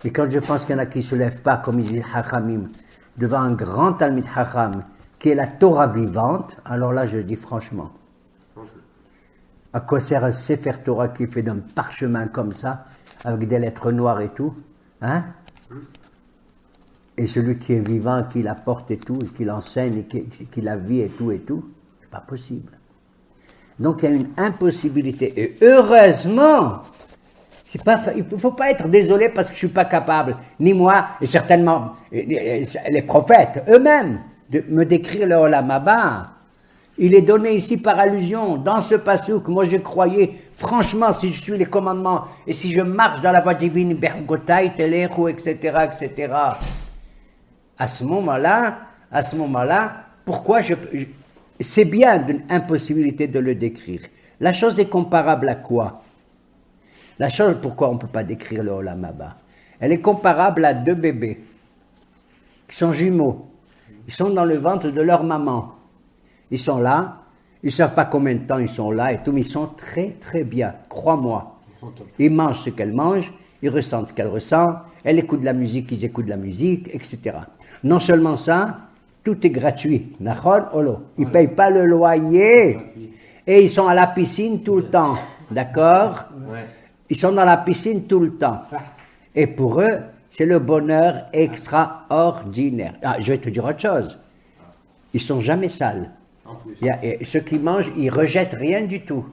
Et quand je pense qu'il y en a qui ne se lèvent pas, comme ils disent Hachamim, devant un grand Talmid Hacham, qui est la Torah vivante, alors là je dis franchement, à quoi sert un Sefer Torah qui est fait d'un parchemin comme ça, avec des lettres noires et tout, hein? Et celui qui est vivant, qui la porte et tout, et qui l'enseigne, et qui la vit et tout, c'est pas possible. Donc il y a une impossibilité. Et heureusement, il ne faut pas être désolé parce que je ne suis pas capable, ni moi, et certainement les prophètes eux-mêmes, de me décrire le Olam Haba. Il est donné ici par allusion, dans ce passouk. Moi je croyais, franchement, si je suis les commandements, et si je marche dans la voie divine, Bergotai, Telechu, etc., etc., à ce moment-là, pourquoi c'est bien d'une impossibilité de le décrire. La chose est comparable à quoi? La chose, pourquoi on ne peut pas décrire le Olam Haba? Elle est comparable à deux bébés qui sont jumeaux. Ils sont dans le ventre de leur maman. Ils sont là, ils ne savent pas combien de temps ils sont là et tout, mais ils sont très très bien, crois-moi. Ils mangent ce qu'elle mange, ils ressentent ce qu'elle ressent, elle écoute de la musique, ils écoutent de la musique, etc. Non seulement ça, tout est gratuit. Ils ne payent pas le loyer et ils sont à la piscine tout le temps. D'accord? Ils sont dans la piscine tout le temps. Et pour eux, c'est le bonheur extraordinaire. Ah, je vais te dire autre chose. Ils ne sont jamais sales. Et ceux qui mangent, ils ne rejettent rien du tout.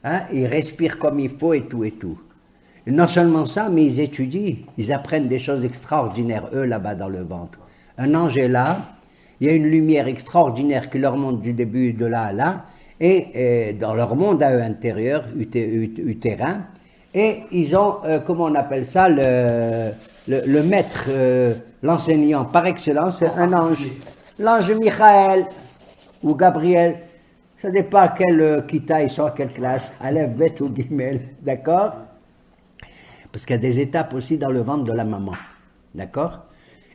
Hein? Ils respirent comme il faut et tout et tout. Et non seulement ça, mais ils étudient. Ils apprennent des choses extraordinaires, eux, là-bas dans le ventre. Un ange est là. Il y a une lumière extraordinaire qui leur monte du début de là à là. Et dans leur monde à eux intérieur, utérin. Et ils ont, comment on appelle ça, le maître, l'enseignant par excellence, c'est un ange. L'ange Michael ou Gabriel, ça dépend à quelle kita ils sont, à quelle classe, Aleph, Bet ou Gimel, d'accord? Parce qu'il y a des étapes aussi dans le ventre de la maman, d'accord?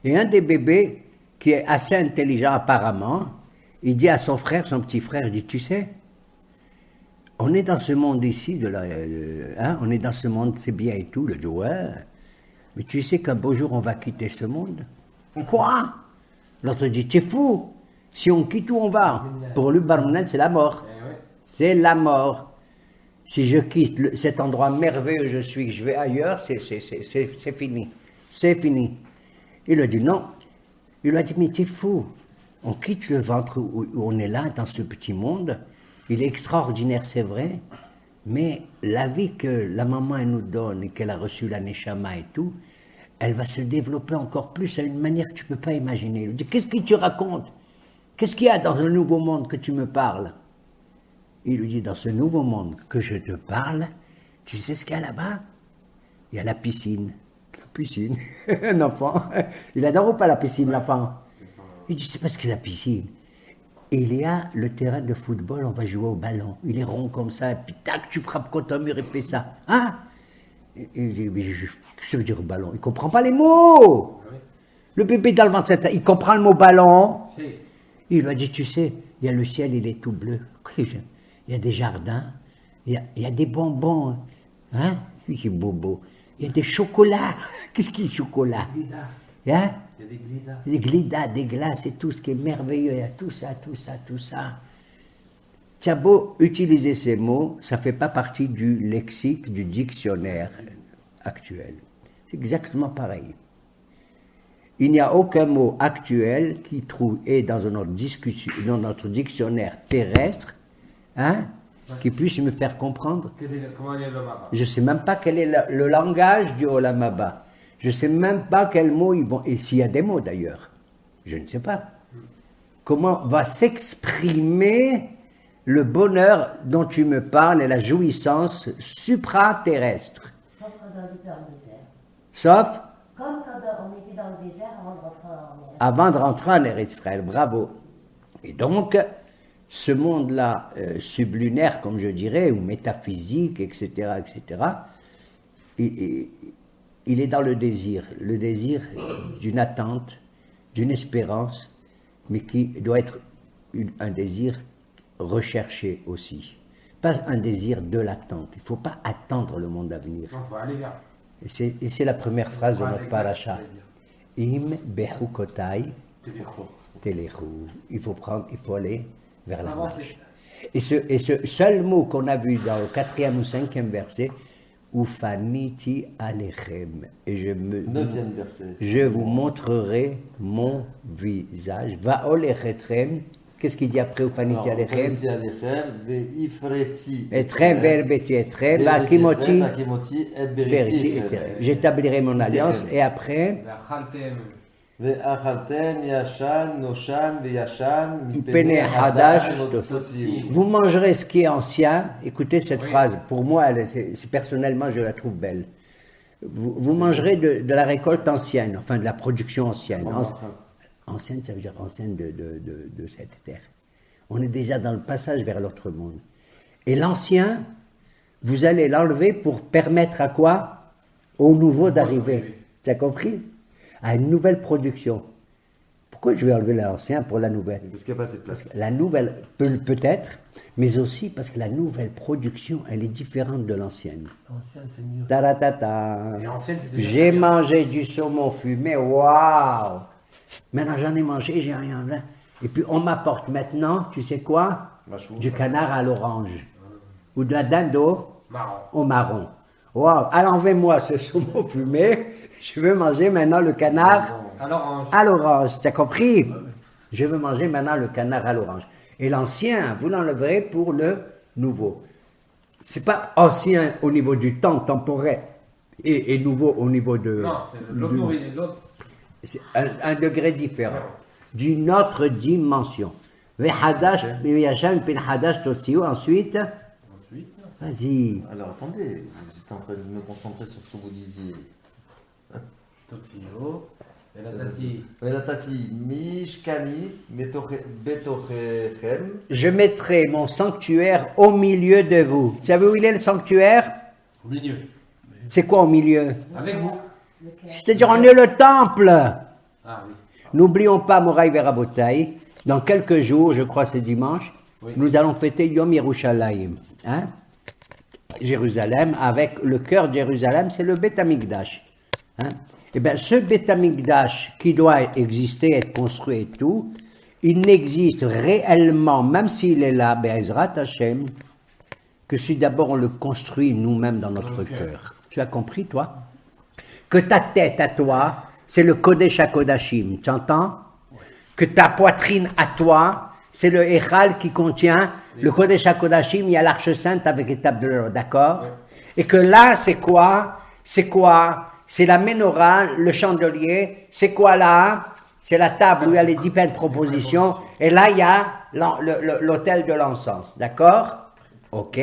Et un des bébés, qui est assez intelligent apparemment, il dit à son frère, son petit frère, il dit, tu sais, on est dans ce monde ici, on est dans ce monde, c'est bien et tout. Il dit, ouais, mais tu sais qu'un beau jour, on va quitter ce monde. Quoi? L'autre dit, tu es fou. Si on quitte, où on va? Pour lui, Barmounet, c'est la mort. C'est la mort. Si je quitte cet endroit merveilleux où je suis, que je vais ailleurs, c'est fini. C'est fini. Il a dit, non. Il lui a dit, mais tu es fou. On quitte le ventre où on est là, dans ce petit monde. Il est extraordinaire, c'est vrai, mais la vie que la maman elle nous donne et qu'elle a reçu la Neshama et tout, elle va se développer encore plus à une manière que tu ne peux pas imaginer. Il dit, qu'est-ce que tu racontes? Qu'est-ce qu'il y a dans le nouveau monde que tu me parles? Il lui dit, dans ce nouveau monde que je te parle, tu sais ce qu'il y a là-bas? Il y a la piscine. La piscine? Un enfant. Il adore ou pas la piscine, l'enfant? Il dit, c'est parce que la piscine. Et il y a le terrain de football, on va jouer au ballon. Il est rond comme ça, et puis tac, tu frappes contre un mur et fais ça. Ah! Et il dit, mais qu'est-ce que ça veut dire ballon? Il ne comprend pas les mots! Le bébé dans le ventre, il comprend le mot ballon. Il lui a dit, tu sais, il y a le ciel, il est tout bleu. Il y a des jardins, il y a des bonbons. Hein? C'est bobo. Il y a des chocolats. Qu'est-ce qui est chocolat? Hein? Il y a des glidas. Des glidas, des glaces et tout ce qui est merveilleux, il y a tout ça. Tu as beau utiliser ces mots, ça ne fait pas partie du lexique, du dictionnaire actuel. C'est exactement pareil. Il n'y a aucun mot actuel qui est dans notre dictionnaire terrestre, hein, qui puisse me faire comprendre. Comment il y a le Haba? Je ne sais même pas quel est le langage du Olam Haba. Je ne sais même pas quels mots ils vont, et s'il y a des mots d'ailleurs, je ne sais pas. Comment va s'exprimer le bonheur dont tu me parles et la jouissance supraterrestre? Comme quand on était dans le désert. Sauf Comme quand on était dans le désert avant de rentrer en Eretz. avant de rentrer en Eretz Israël, bravo. Et donc, ce monde-là, sublunaire, comme je dirais, ou métaphysique, etc., il est dans le désir d'une attente, d'une espérance, mais qui doit être un désir recherché aussi. Pas un désir de l'attente. Il ne faut pas attendre le monde à venir. Il faut aller vers. Et c'est la première phrase de notre paracha. Im behukotai telechu. Il faut aller vers la marche. Et ce seul mot qu'on a vu dans le 4e ou 5e verset, Ufaniti alechem. Et Neuvième verset. je vous montrerai mon visage. Va olechetrem. Qu'est-ce qu'il dit après Ufaniti alechem? Ufaniti alechem, ve'ifreti Etrem verbeti etrem. Va Ve'ifreti akimoti et beriti beriti etrem. J'établirai mon alliance. Et après, ואכלתם Ve'achaltem yashan noshan ve'yashan Pene hadash totziu. vous mangerez ce qui est ancien. Écoutez cette phrase. Pour moi, personnellement, je la trouve belle. Vous mangerez de la récolte ancienne, enfin de la production ancienne. Ancienne, ça veut dire ancienne de cette terre. On est déjà dans le passage vers l'autre monde. Et l'ancien, vous allez l'enlever pour permettre à quoi? Au nouveau d'arriver. Tu as compris? À une nouvelle production. Pourquoi je vais enlever l'ancien pour la nouvelle? Parce qu'il n'y a pas assez de place. La nouvelle, peut-être, mais aussi parce que la nouvelle production, elle est différente de l'ancienne. L'ancienne, c'est mieux. Taratata. Et ancienne, c'est déjà J'ai bien. mangé du saumon fumé, waouh! Maintenant j'en ai mangé, j'ai rien. Et puis on m'apporte maintenant, tu sais quoi? Machou. Du canard à l'orange. Ou de la dinde Marron. au marron. Waouh! Alors enlevez-moi ce saumon fumé, je veux manger maintenant le canard Alors, à l'orange. Tu as compris? Je veux manger maintenant le canard à l'orange. Et l'ancien, vous l'enleverez pour le nouveau. C'est pas ancien au niveau du temps temporel et nouveau au niveau de... non, c'est l'autre. C'est un degré différent, d'une autre dimension. Vehadash, veyashan pin hadash totsiu. Ensuite, Ensuite, vas-y. Alors attendez, j'étais en train de me concentrer sur ce que vous disiez. Totio. Et la tati. Ve'natati mishkani betochem. Je mettrai mon sanctuaire au milieu de vous. Vous savez où il est le sanctuaire? Au milieu. C'est quoi au milieu? Avec vous. C'est-à-dire on est le temple. Ah oui. N'oublions pas, Moraï Verabotaï, dans quelques jours, je crois c'est dimanche, Oui. nous allons fêter Yom Yerushalayim. Hein? Jérusalem, avec le cœur de Jérusalem, c'est le Beth Amikdash. Hein? Et bien, ce Beth Amikdash qui doit exister, être construit et tout, il n'existe réellement, même s'il est là, Be'ezrat Hashem, que si d'abord on le construit nous-mêmes dans notre le cœur. cœur. Tu as compris, toi? Que ta tête à toi, c'est le Kodesh HaKodashim, tu entends? Que ta poitrine à toi, c'est le Echal qui contient le Kodesh HaKodashim, il y a l'Arche Sainte avec les tables de l'or, d'accord? Oui. Et que là, c'est quoi? C'est quoi? C'est la menorah, le chandelier, c'est quoi là? C'est la table où il y a les 10 pains de proposition, et là, il y a l'autel de l'encens, d'accord? Ok?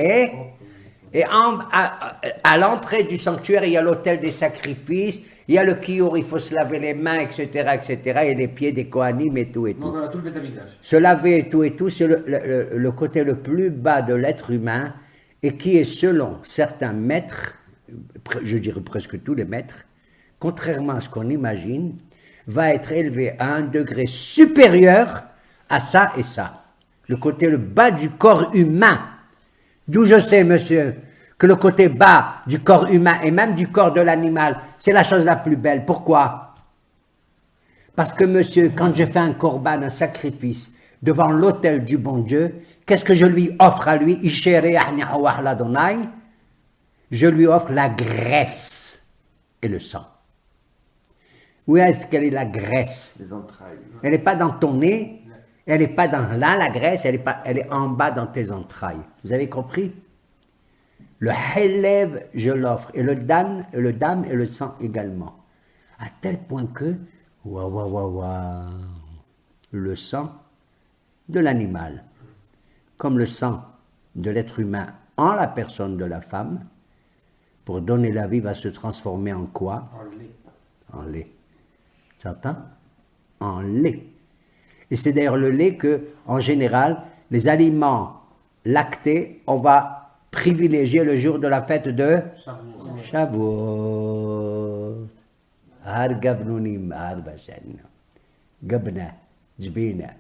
Et à l'entrée du sanctuaire, il y a l'autel des sacrifices, il y a le kiour, il faut se laver les mains, etc., et les pieds des Kohanim et tout et Donc tout. voilà, tout le bétamidage. Se laver et tout, c'est le côté le plus bas de l'être humain et qui est, selon certains maîtres, je dirais presque tous les maîtres, contrairement à ce qu'on imagine, va être élevé à un degré supérieur à ça et ça. Le côté le bas du corps humain. D'où je sais, monsieur, que le côté bas du corps humain et même du corps de l'animal, c'est la chose la plus belle. Pourquoi? Parce que, monsieur, quand je fais un korban, un sacrifice, devant l'autel du bon Dieu, qu'est-ce que je lui offre à lui? Je lui offre la graisse et le sang. Où est-ce qu'elle est la graisse? Les entrailles. Elle n'est pas dans ton nez, elle n'est pas dans là, la graisse, elle est en bas dans tes entrailles. Vous avez compris? Le helev, je l'offre, et le dam et le sang également. À tel point que, le sang de l'animal, comme le sang de l'être humain en la personne de la femme, pour donner la vie, va se transformer en quoi? En lait. En lait. Tu entends? En lait. Et c'est d'ailleurs le lait que, en général, les aliments lactés, on va privilégier le jour de la fête de Shavuot. Shavuot. Har gabnunim, har bashan. Gabna, jbina.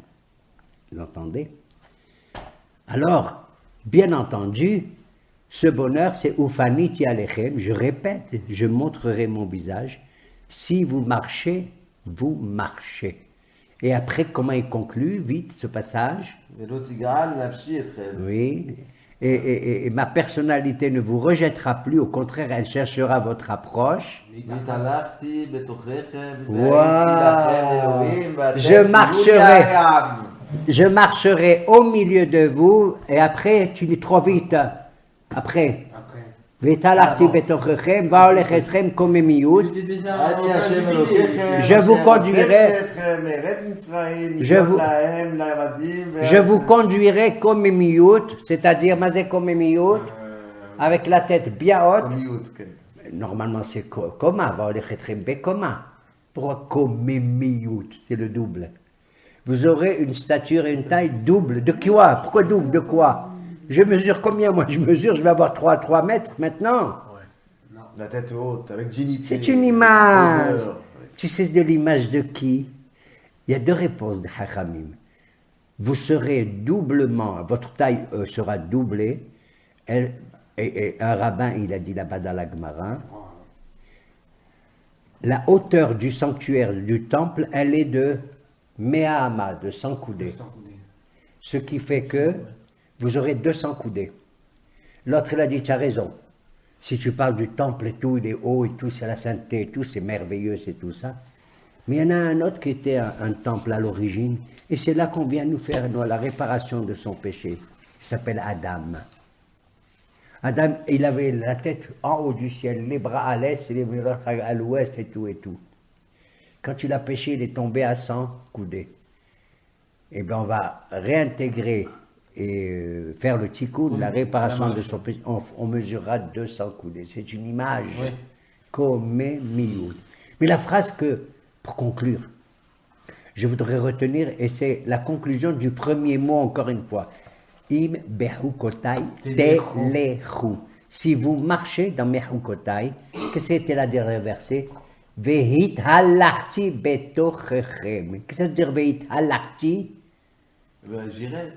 Vous entendez? Alors, bien entendu, ce bonheur, c'est Ufaniti alechem. Je répète, je montrerai mon visage. Si vous marchez, vous marchez. Et après, comment il conclut, vite, ce passage? Velo tigal nafshi etchem. Oui. et ma personnalité ne vous rejettera plus, au contraire, elle cherchera votre approche. והתהלכתי בתוככם, וואו. והייתי לכם אלוהים, ואתם Je תהיו לי marcherai. העם. Je marcherai au milieu de vous, et après, tu dis trop vite. Après. Après. והתהלכתי בתוככם, והולך אתכם קוממיות. Il était déjà en אני train השם de אלוקיכם, Je vous אשר conduirai. הוצאתי אתכם מארץ מצרים, Je מגלות vous- להם לעבדים, Je vous conduirai קוממיות, c'est-à-dire, מה זה קוממיות? Avec la tête bien haute. קומיות, כן. Normalement, c'est coma, והולך אתכם בקומה. Pourquoi קוממיות? C'est le double. Vous aurez une stature et une taille double. De quoi? Pourquoi double? De quoi? Je mesure combien? Moi, je mesure, je vais avoir 3 mètres maintenant. La tête haute, avec dignité. C'est une image. honneur. Tu sais de l'image de qui? Il y a 2 réponses de Hachamim. Vous serez doublement, votre taille sera doublée. Et un rabbin, il a dit là-bas dans la Gemara, la hauteur du sanctuaire du temple, elle est de Me'ahama, de 100 coudées. Sans couder. Ce qui fait que vous aurez 200 coudées. L'autre, il a dit, tu as raison. Si tu parles du temple et tout, il est haut et tout, c'est la sainteté et tout, c'est merveilleux, c'est tout ça. Mais il y en a un autre qui était un temple à l'origine, et c'est là qu'on vient nous faire nous, la réparation de son péché. Il s'appelle Adam. Adam, il avait la tête en haut du ciel, les bras à l'est et les bras à l'ouest et tout et tout. Quand il a péché, il est tombé à 100 coudées. Eh bien, on va réintégrer et faire le tikkun, la réparation de son péché. On mesurera 200 coudées. C'est une image. Oui. Comme miyud. Mais la phrase que, pour conclure, je voudrais retenir, et c'est la conclusion du premier mot encore une fois. Im behukotai telechu. Si vous marchez dans mehukotai, que c'était la dernière verset? Vehit halachti betochechem. Qu'est-ce que ça veut dire vehit halachti? Ben, j'irai.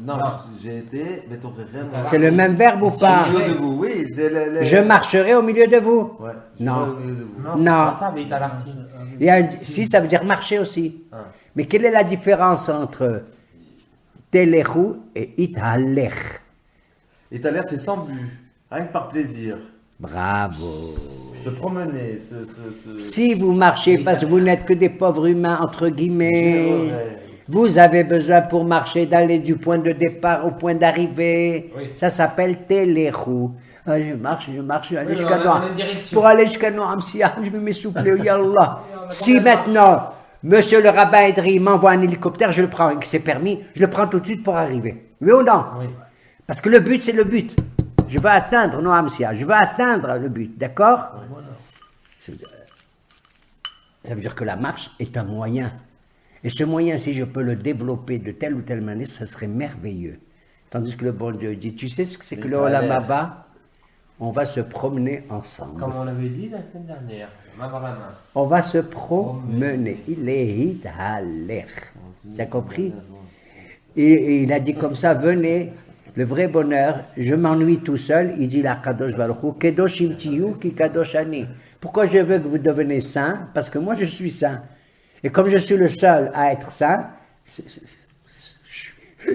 Non, Non. j'ai été, mais ton frère. C'est le même verbe ou pas? Au milieu de vous, oui. C'est le- Je marcherai au milieu de vous. Ouais, Non. j'irai au milieu de vous. Non, Non. c'est pas ça, mais il t'a l'artiste. Il y a si, ça veut dire marcher aussi. Ah. Mais quelle est la différence entre telechu et italech? Et t'as l'air, c'est sans but, rien que par plaisir. Bravo. Se promener, Si vous marchez parce que vous n'êtes que des pauvres humains, entre guillemets, J'irai. vous avez besoin pour marcher d'aller du point de départ au point d'arrivée. Oui. Ça s'appelle téléchou. Ah, je marche, je vais aller Oui, jusqu'à on a Noam. une direction. Pour aller jusqu'à Noam Siam, je vais m'essouffler, Yallah. Si maintenant, monsieur le rabbin Edri m'envoie un hélicoptère, je le prends, et que c'est permis, je le prends tout de suite pour arriver. Oui ou non? Oui. Parce que le but, c'est le but. Je veux atteindre Noam Siam, je veux atteindre le but, d'accord? Ça veut dire que la marche est un moyen. Et ce moyen, si je peux le développer de telle ou telle manière, ça serait merveilleux. Tandis que le bon Dieu dit, tu sais ce que c'est que le Olam Haba? On va se promener ensemble. Comme on l'avait dit la semaine dernière, main dans la main. On va se promener. Il est hidalech. Tu as compris? Et il a dit comme ça, venez, le vrai bonheur, je m'ennuie tout seul, il dit la Kadosh Baruch Hu, Kedoshim tiyu ki kadosh ani. Pourquoi je veux que vous deveniez saints? Parce que moi je suis saint. Et comme je suis le seul à être saint,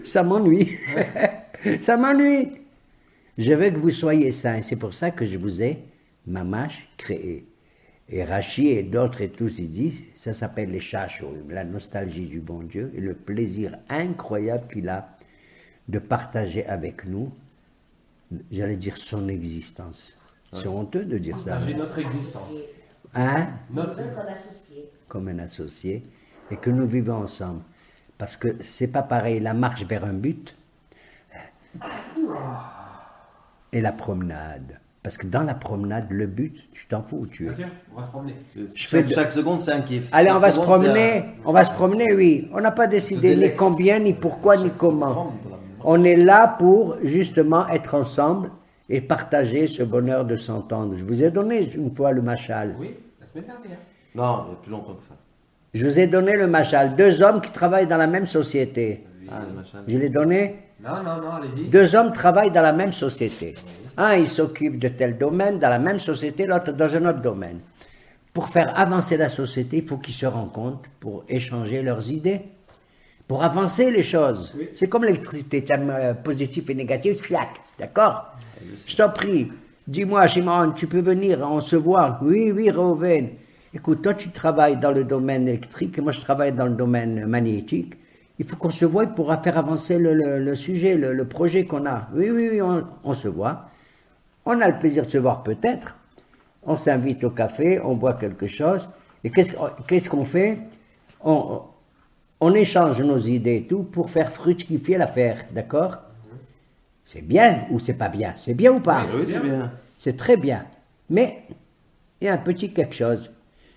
ça m'ennuie. Ça m'ennuie. Je veux que vous soyez saints. Et c'est pour ça que je vous ai, mamash, créé. Et Rachi et d'autres et tous, ils disent, ça s'appelle les shashorim, la nostalgie du bon Dieu et le plaisir incroyable qu'il a de partager avec nous, j'allais dire son existence. C'est honteux de dire ça. Partager notre existence. Hein? Notre Comme associé. Comme un associé, et que nous vivons ensemble. Parce que c'est pas pareil, la marche vers un but et la promenade. Parce que dans la promenade, le but, tu t'en fous où tu es. Bien sûr, on va se promener. Chaque seconde, c'est un kiff. Allez, Chaque on va se seconde, c'est promener, on va se promener, oui. On n'a pas décidé ni délecte. combien, ni pourquoi, ni comment. On est là pour justement être ensemble et partager ce bonheur de s'entendre. Je vous ai donné une fois le machal. Oui, la semaine dernière. Non, il y a plus longtemps que ça. Je vous ai donné le machal. 2 hommes qui travaillent dans la même société. Ah, le machin. Je l'ai donné. Non, non, non, allez-y. 2 hommes travaillent dans la même société. Un, il s'occupe de tel domaine dans la même société, l'autre dans un autre domaine. Pour faire avancer la société, il faut qu'ils se rencontrent pour échanger leurs idées. pour avancer les choses. Oui. C'est comme l'électricité, tu as positif et négatif, flac, d'accord? Je t'en prie, dis-moi, Shimon, tu peux venir, on se voit. Oui, oui, Reuven. Écoute, toi tu travailles dans le domaine électrique et moi je travaille dans le domaine magnétique. Il faut qu'on se voie pour faire avancer le sujet, le projet qu'on a. Oui, oui, oui, on se voit. On a le plaisir de se voir peut-être. On s'invite au café, on boit quelque chose. Et qu'est-ce qu'on fait? On échange nos idées et tout pour faire fructifier l'affaire, d'accord? C'est bien ou c'est pas bien? C'est bien ou pas? Oui, c'est bien. C'est très bien. Mais il y a un petit quelque chose.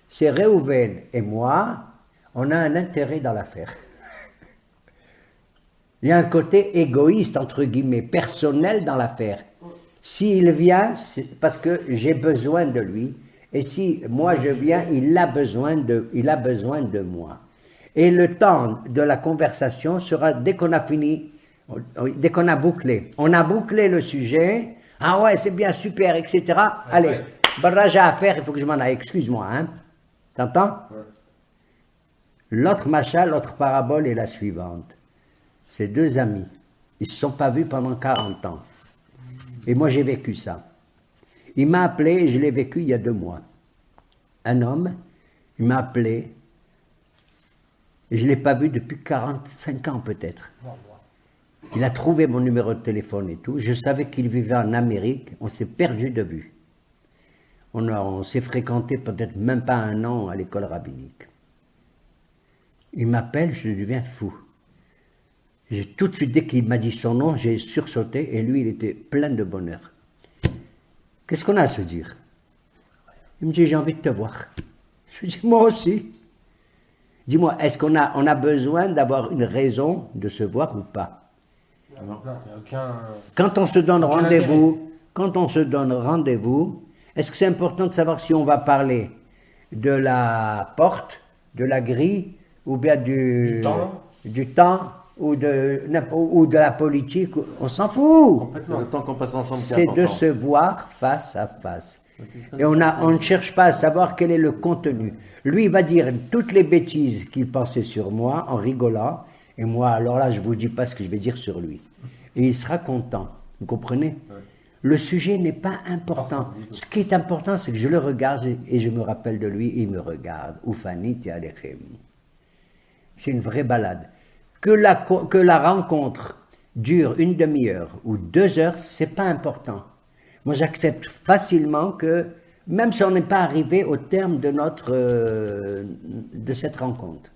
C'est Reuven et moi, on a un intérêt dans l'affaire. Il y a un côté égoïste, entre guillemets, personnel dans l'affaire. S'il vient, c'est parce que j'ai besoin de lui. Et si moi je viens, il a besoin de moi. Et le temps de la conversation sera dès qu'on a fini, dès qu'on a bouclé. On a bouclé le sujet. Ah ouais, c'est bien, super, etc. Allez, barrage à faire, il faut que je m'en aille. Excuse-moi, hein. T'entends? Ouais. L'autre machin, l'autre parabole est la suivante. Ces deux amis, ils ne se sont pas vus pendant 40 ans. Et moi, j'ai vécu ça. Il m'a appelé, et je l'ai vécu il y a 2 mois. Un homme, il m'a appelé, et je ne l'ai pas vu depuis 45 ans peut-être. Il a trouvé mon numéro de téléphone et tout. Je savais qu'il vivait en Amérique. On s'est perdu de vue. On s'est fréquenté peut-être même pas 1 an à l'école rabbinique. Il m'appelle, je deviens fou. J'ai tout de suite, dès qu'il m'a dit son nom, j'ai sursauté et lui, il était plein de bonheur. Qu'est-ce qu'on a à se dire? Il me dit, j'ai envie de te voir. Je lui dis, moi aussi. Dis-moi, est-ce qu'on a besoin d'avoir une raison de se voir ou pas? Non, il n'y a aucun. Quand on se donne Aucun rendez-vous, est-ce que c'est important de savoir si on va parler de la porte, de la grille, ou bien du temps ou de la politique? On s'en fout. C'est le temps qu'on passe ensemble qui est C'est de important. se voir face à face. Et on ne cherche pas à savoir quel est le contenu. Lui, il va dire toutes les bêtises qu'il pensait sur moi en rigolant. Et moi, alors là, je ne vous dis pas ce que je vais dire sur lui. Et il sera content. Vous comprenez? Le sujet n'est pas important. Ce qui est important, c'est que je le regarde et je me rappelle de lui et il me regarde. Oufanit alechem. C'est une vraie balade. Que la rencontre dure 1 demi-heure ou 2 heures, c'est pas important. Moi, j'accepte facilement que, même si on n'est pas arrivé au terme de cette rencontre,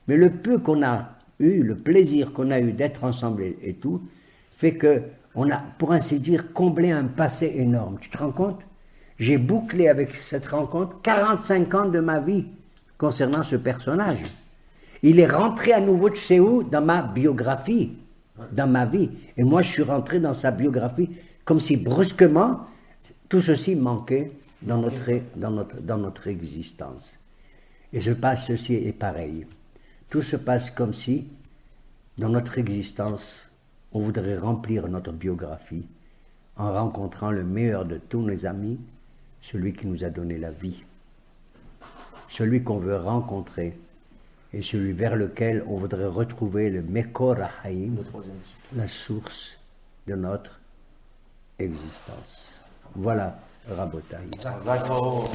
mais le peu qu'on a eu, le plaisir qu'on a eu d'être ensemble et tout, fait que on a, pour ainsi dire, comblé un passé énorme. Tu te rends compte? J'ai bouclé avec cette rencontre 45 ans de ma vie concernant ce personnage. Il est rentré à nouveau, tu sais où? Dans ma biographie, dans ma vie. Et moi, je suis rentré dans sa biographie, comme si brusquement, tout ceci manquait dans notre existence. Et ceci est pareil. Tout se passe comme si, dans notre existence, on voudrait remplir notre biographie en rencontrant le meilleur de tous nos amis, celui qui nous a donné la vie, celui qu'on veut rencontrer et celui vers lequel on voudrait retrouver le Mekor HaHaim, la source de notre existence. Voilà, Rabotai. D'accord.